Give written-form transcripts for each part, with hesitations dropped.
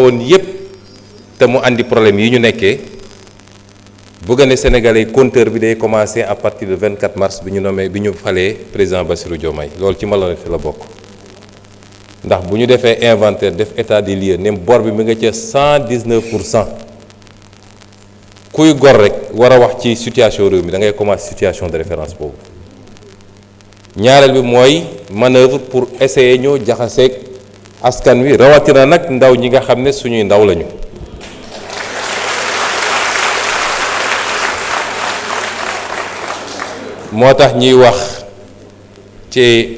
woon yépp te mu andi problème yi ñu nekkee bëgg ne Sénégalais compteur bi day commencer à partir de 24 mars bi ñu falee président Bassirou Diomaye loolu ci malhonnêteté la bokk ndax bu ñu defee inventaire def état des lieux ne bor bi mi nga ca 119%. kuy gor rek war a wax ci situation réew mi da ngay commencer situation de référence boobu ñaareel bi mooy manœuvre pour essayer ñoo jaxaseeg askan wi rawatina nag ndaw ñi nga xam ne suñuy ndaw lañu moo tax ñuy wax ci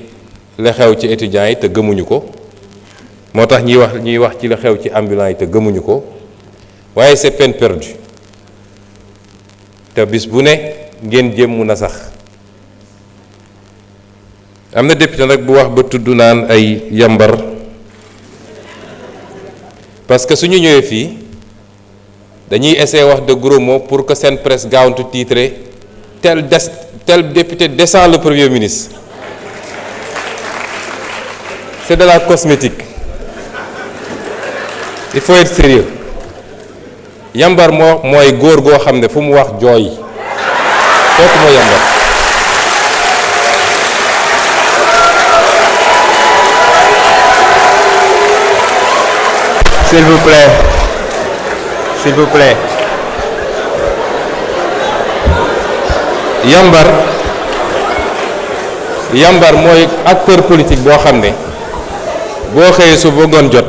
la xew ci étudiants yi te gëmuñu ko moo tax ñuy wax ci la xew ci ambulants yi te gëmuñu ko waaye c'est peine perdue te bis bu ne ngeen jéem mu na sax am na député nag bu wax ba tudd naan ay yambar parce que suñu ñëwee fii dañuy essayer wax de gros mots pour que seen presse gaawantu titrer tel député descend le premier ministre c'est de la cosmétique il faut être sérieux yambar mooy góor goo xam ne fu mu wax jooy kooku mooy yambar s'il vous plaît s'il vous plaît yambar mooy acteur politique boo xam ne boo xëyee su ba ngoon jot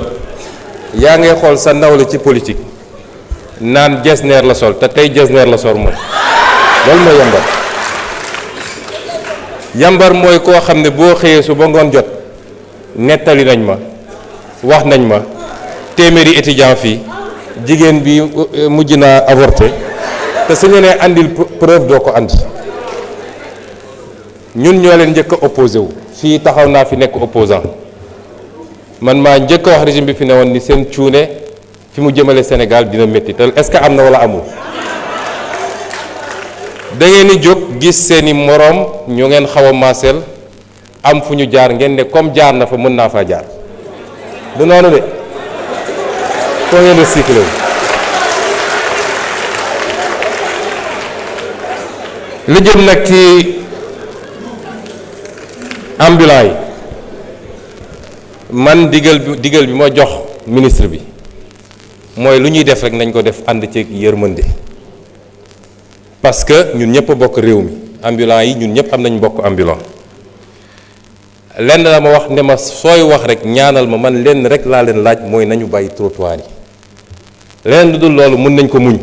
yaa ngay xool sa nawle ci politique naan jesneer la sol te tey jesneer la sol moom loolu mooy yambar mooy koo xam ne boo xëyee su ba ngoon jot nettali nañ ma wax nañ ma téeméeri étudiant fii jigéen bi mujj naa avorté te su ñu nee andil preuve doo ko andi ñun ñoo leen njëkk a opposé wu fii taxaw naa fi nekk opposant man maa njëkk a wax régime bi fi ne woon ni seen cuune fi mu jëmale Sénégal dina métti te est-ce que am na wala amul da ngeen di jóg gis seeni moroom ñu ngeen xaw a maaseel am fu ñu jaar ngeen ne comme jaar na fa mën naa faa jaar du noonu de foo ngeen recyclé wu li jëm nag ci ambulants yi man digal bi ma jox ministre bi mooy lu ñuy def rek nañ ko def ànd ci yërmande parce que ñun ñëpp a bokk réew mi ambulants yi ñun ñëpp am nañ bokk ambulant lenn la ma wax ne ma sooy wax rek ñaanal ma man lenn rek laa leen laaj mooy nañu bàyyi trottoir yi leneen lu dul loolu mën nañ ko muñ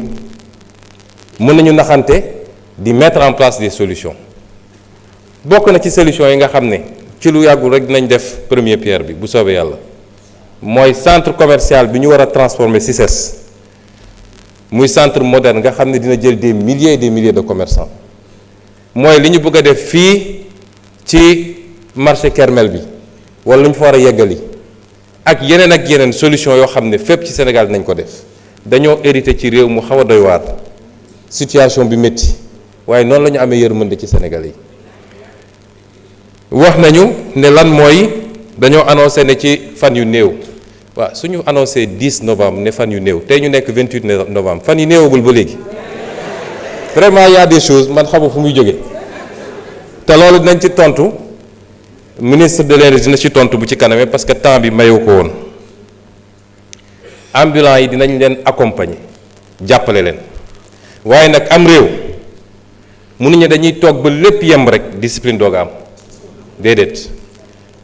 mën nañu naxante di mettre en place des solutions bokk na ci solutions yi nga xam ne ci lu yàggul rek dinañ def première pierre bi bu soobee yàlla mooy centre commercial bi ñu war a transformer CICES muy centre moderne nga xam ne dina jël des milliers et des milliers de commerçants mooy li ñu bëgg a def fii ci marché Kermel bi wala lu ñu fa war a yeggali ak yeneen solution yoo xam ne fépp ci Sénégal dinañ ko def dañoo hérité ci réew mu xaw a doy waar situation bi métti waaye noonu la ñu amee yërmande ci Sénégalais yi wax nañu ne lan mooy dañoo annoncé ne ci fan yu néew waaw suñu annoncé 10 novembre ne fan yu néew tey ñu nekk 28 novembre fan yu néewagul ba léegi vraiment y a des choses man xamu fu muy jóge te loolu dinañ ci tontu ministre de l'énergie dina ci tontu bu ci kanamee parce que temps bi mayu ko woon ambulants yi dinañ leen accompagner jàppale leen waaye nag am réew mënuñu dañuy toog ba lépp yemb rek discipline doog a am déedéet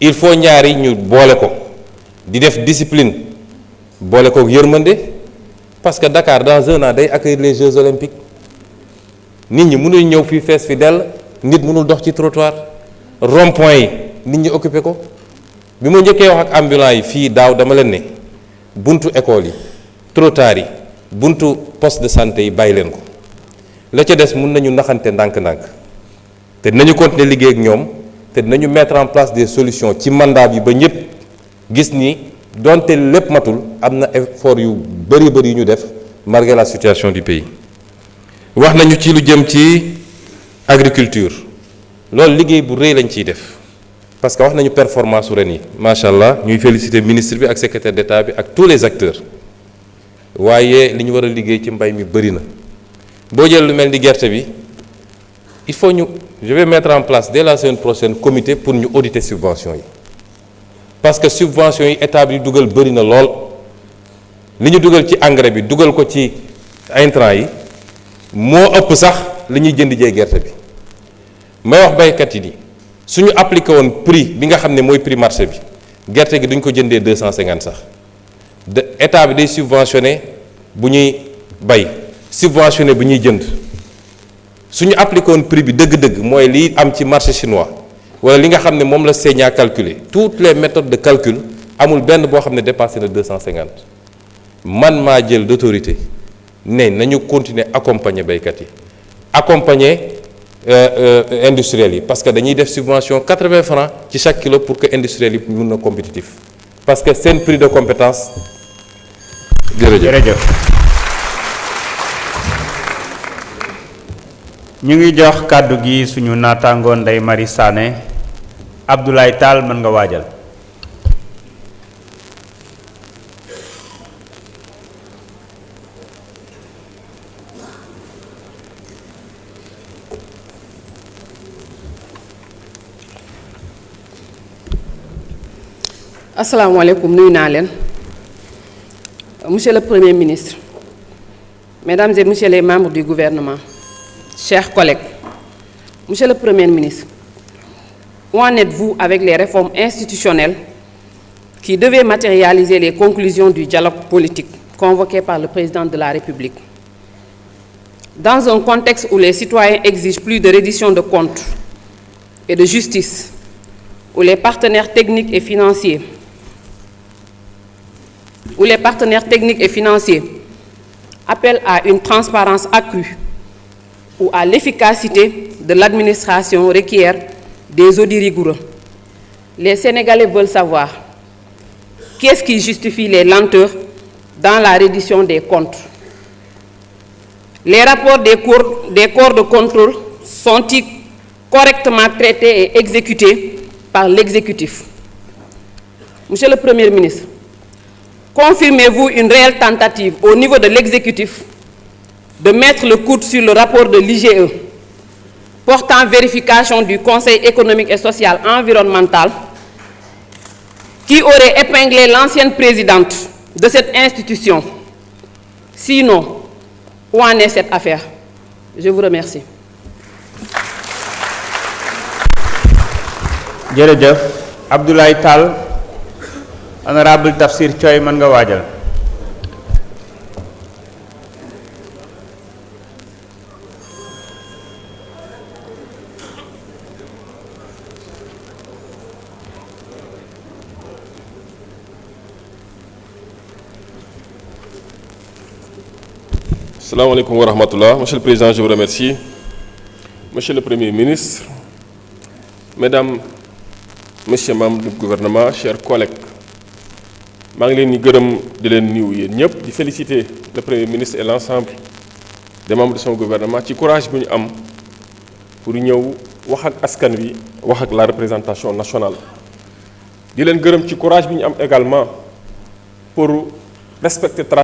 il faut ñaari ñu boole ko di def discipline boole ko yërmande parce que Dakar dans un an day accueillir les Jeux olympiques nit ñi mënuñ ñëw fii fees fi dell nit mënul dox ci trottoir rond-point yi nit ñi occupé ko bi ma njëkkee wax ak ambulants yi fii daaw dama leen ne buntu école yi trottoir yi buntu poste de santé yi bàyyi leen ko la ca des mun nañu naxante ndànk-ndànk te dinañu continuer liggéey ak ñoom te dinañu mettre en place des solutions ci mandat bi ba ñëpp gis ni donte lépp matul am na effort yu bëri yu ñu def malgré la situation du pays. wax nañu ci lu jëm ci agriculture loolu liggéey bu rëy lañ ciy def parce que wax nañu performance su ren yi macha allah ñuy féliciter ministre bi ak secrétaire d'État bi ak tous les acteurs waaye li ñu war a liggéey ci mbay mi bëri na boo jël lu mel ni gerte bi il faut je vais mettre en place dès la semaine prochaine comité pour ñu auditer subventions yi parce que subventions yi état bi dugal bëri na lool li ñu dugal ci engrais bi dugal ko ci intrants yi moo ëpp sax li ñuy jënd jee gerte bi may wax baykat yi ni suñu appliqué woon prix bi nga xam ne mooy prix marché bi gerte gi duñ ko jëndee 250 sax de état bi day subventionné bu ñuy bay subventionné bu ñuy jënd suñu appliqué woon prix bi dëgg-dëgg mooy liy am ci marché chinois wala li nga xam ne moom la Sénat calculé toutes les méthodes de calcul amul benn boo xam ne dépassé na 250 man maa jël d'autorité ne nañu continuer accompagner baykat yi accompagner industriels yi parce que dañuy def subvention 80 francs ci chaque kilo pour que industriels yi mun na compétitif parce que seen prix de compétence jërëjëf ñu ngi jox kàddu gi suñu naataangoon Ndeye Marie Sané Abdoulaye Tall mën nga waajal. Assalamu alaikum, nuyu naa leen. Monsieur le Premier ministre, Mesdames et Messieurs les membres du gouvernement, chers collègues, Monsieur le Premier ministre, où en êtes-vous avec les réformes institutionnelles qui devaient matérialiser les conclusions du dialogue politique convoqué par le Président de la République? Dans un contexte où les citoyens exigent plus de reddition de comptes et de justice, où les partenaires techniques et financiers appellent à une transparence accrue, ou à l'efficacité de l'administration requiert des audits rigoureux. Les Sénégalais veulent savoir qu'est-ce qui justifie les lenteurs dans la reddition des comptes. Les rapports des corps de contrôle sont-ils correctement traités et exécutés par l'exécutif? Monsieur le Premier ministre, confirmez-vous une réelle tentative au niveau de l'exécutif de mettre le coude sur le rapport de l'IGE portant vérification du Conseil économique et social environnemental qui aurait épinglé l'ancienne présidente de cette institution? Sinon, où en est cette affaire? Je vous remercie. jërëjëf Abdoulaye Tall honorable Tafsir Thioye mën nga waajal. Assalamu alaikum wa rahmatullah. Monsieur le Président, je vous remercie. Monsieur le Premier ministre, Mesdames, Messieurs membres du gouvernement, chers collègues, maa ngi leen di gërëm di leen nuyu yéen ñëpp di féliciter le Premier ministre et l'ensemble des membres de son gouvernement ci courage bi ñu am pour ñëw wax ak askan wi wax ak la représentation nationale. di leen gërëm ci courage bi ñu am également pour respecter